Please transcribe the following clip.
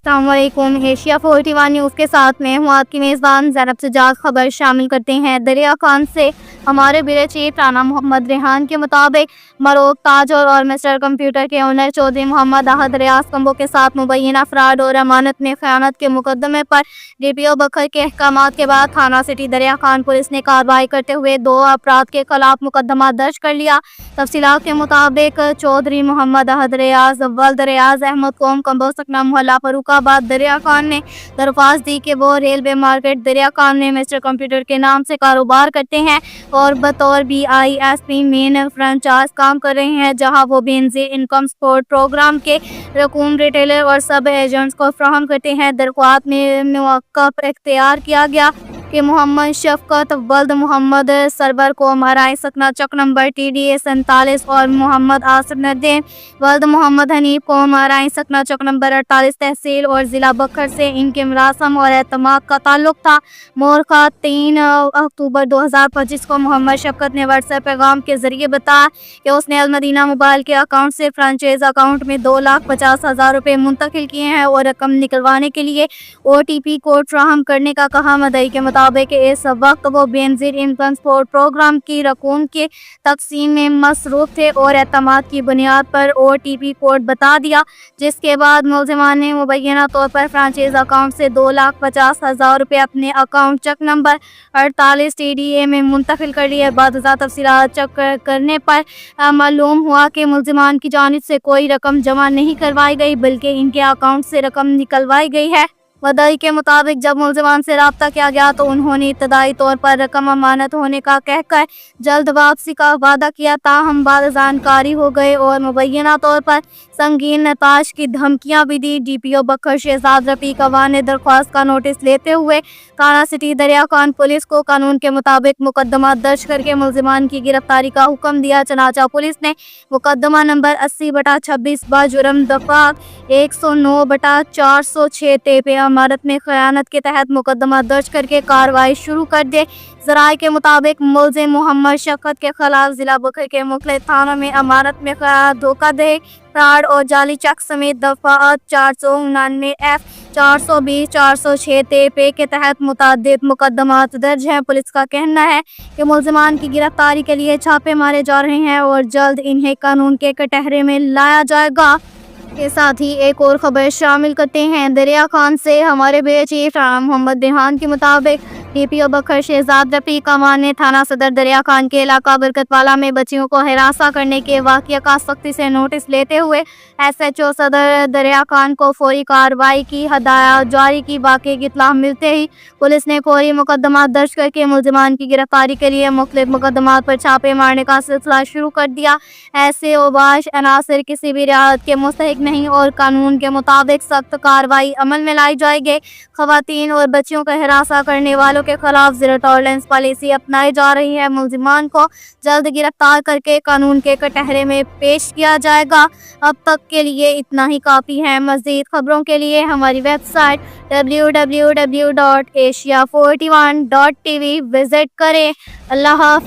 अस्सलाम वालेकुम। Asia 41 news के साथ में हूँ आपकी मेज़बान ज़ैनब सज्जाद। खबर शामिल करते हैं दरिया खान से। हमारे ब्यूरो चीफ राना मोहम्मद रेहान के मुताबिक मरोग ताज और मिस्टर कंप्यूटर के ओनर चौधरी मोहम्मद अहद रियाज कंबो के साथ मुबैना फ्रॉड और अमानत में खयानत के मुकदमे पर DPO बखर के अहकामात के बाद थाना सिटी दरिया खान पुलिस ने कार्रवाई करते हुए 2 अफराद के खिलाफ मुकदमा दर्ज कर लिया। तफसीलात के मुताबिक चौधरी मोहम्मद अहद रियाज वल्द रियाज अहमद कौम कंबो सकना मोहल्ला फरुखाबाद दरिया खान ने दरख्वास्त दी कि वो रेलवे मार्केट दरिया खान में मिस्टर कंप्यूटर के नाम से कारोबार करते हैं और बतौर BISP मेन फ्रेंचाइज काम कर रहे हैं, जहां वो बेनजीर इनकम सपोर्ट प्रोग्राम के रकूम रिटेलर और सब एजेंट्स को फराहम करते हैं। दरख्वास्त में मुवक्कफ इख्तियार किया गया कि मोहम्मद शफकत वल्द मोहम्मद सरबर को माराई सकना चक नंबर TDA 47 और मोहम्मद आसिफ नदीम वल्द मोहम्मद हनीफ को माराई सकना चक नंबर 48 तहसील और ज़िला बखर से इनके मरासम और एतमाद का ताल्लुक था। मोरखा 3 अक्टूबर 2025 को मोहम्मद शफकत ने व्हाट्सएप पैगाम के जरिए बताया कि उसने अलमदीना मोबाइल के अकाउंट से फ्रेंचाइज अकाउंट में 2,50,000 रुपये मुंतकिल किए हैं और रकम निकलवाने के लिए OTP कोड फ्राहम करने का कहा। मदई के मुताबिक इस वक्त वो बेनजीर इनकम सपोर्ट प्रोग्राम की रकूम के तकसीम में मसरूफ थे और एतमाद की बुनियाद पर OTP कोड बता दिया, जिसके बाद मुलजिमान ने मुबैना तौर पर फ्रेंचाइज अकाउंट से 2,50,000 रुपये अपने अकाउंट चक नंबर 48 TDA में मुंतकिल कर लिए। बाद तफसीलात चेक करने पर मालूम हुआ कि मुलजिमान की जानिब से कोई रकम जमा नहीं करवाई गई, बल्कि इनके अकाउंट से रकम निकलवाई गई है। मदई के मुताबिक जब मुलजिमान से रब्ता किया गया तो उन्होंने इब्तदाई तौर पर रकम अमानत होने का कहकर जल्द वापसी का वादा किया, ताहम बाद जानकारी हो गए और मुबैना तौर पर संगीन नताश की धमकियां भी दी। DPO बखर शहजाद रफीक अवान ने दरख्वास्त का नोटिस लेते हुए थाना सिटी दरिया खान पुलिस को कानून के मुताबिक मुकदमा दर्ज करके मुलजिमान की गिरफ्तारी का हुक्म दिया। चनाचा पुलिस ने मुकदमा नंबर 80/26 बाजुर्म दफा 109/406 तेपे अमानत में खयानत के तहत मुकदमा दर्ज करके कार्रवाई शुरू कर दे। ज़राए के मुताबिक मुलजिम मोहम्मद शफकत के खिलाफ जिला बखर के मुख्तलिफ थानों में अमानत में खयानत, धोखाधड़ी, फ्रॉड और जाली चेक समेत दफात 499F, 420, 406 तेपे के तहत मुतअद्दिद मुकदमात दर्ज हैं। पुलिस का कहना है कि मुलजिमान की गिरफ्तारी के लिए छापे मारे जा रहे हैं और जल्द इन्हें कानून के कटहरे में लाया जाएगा। के साथ ही एक और खबर शामिल करते हैं दरिया खान से। हमारे ब्यूरो चीफ राना मोहम्मद रेहान के मुताबिक DPO बखर शहजाद रफीक अवान ने थाना सदर दरिया खान के इलाका बरकतवाला में बच्चियों को हिरासा करने के वाक़या का सख्ती से नोटिस लेते हुए SHO सदर दरिया खान को फौरी कार्रवाई की हदायत जारी की। वाक़े की इत्तला मिलते ही पुलिस ने फौरी मुकदमा दर्ज करके मुलजिमान की गिरफ्तारी के लिए मुख्तलिफ मुकदमात पर छापे मारने का सिलसिला शुरू कर दिया। ऐसे ओबाश अनासर किसी भी रियायत के मुस्तहिक नहीं और कानून के मुताबिक सख्त कार्रवाई अमल में लाई जाएगी। खवातीन और बच्चियों का हिरासा करने वालों के खिलाफ ज़ीरो टॉलरेंस पॉलिसी अपनाई जा रही है। मुलजिमान को जल्द गिरफ्तार करके कानून के कटहरे में पेश किया जाएगा। अब तक के लिए इतना ही काफ़ी है। मज़ीद खबरों के लिए हमारी वेबसाइट www.asia41.tv विजिट करें। अल्लाह हाफ़िज़।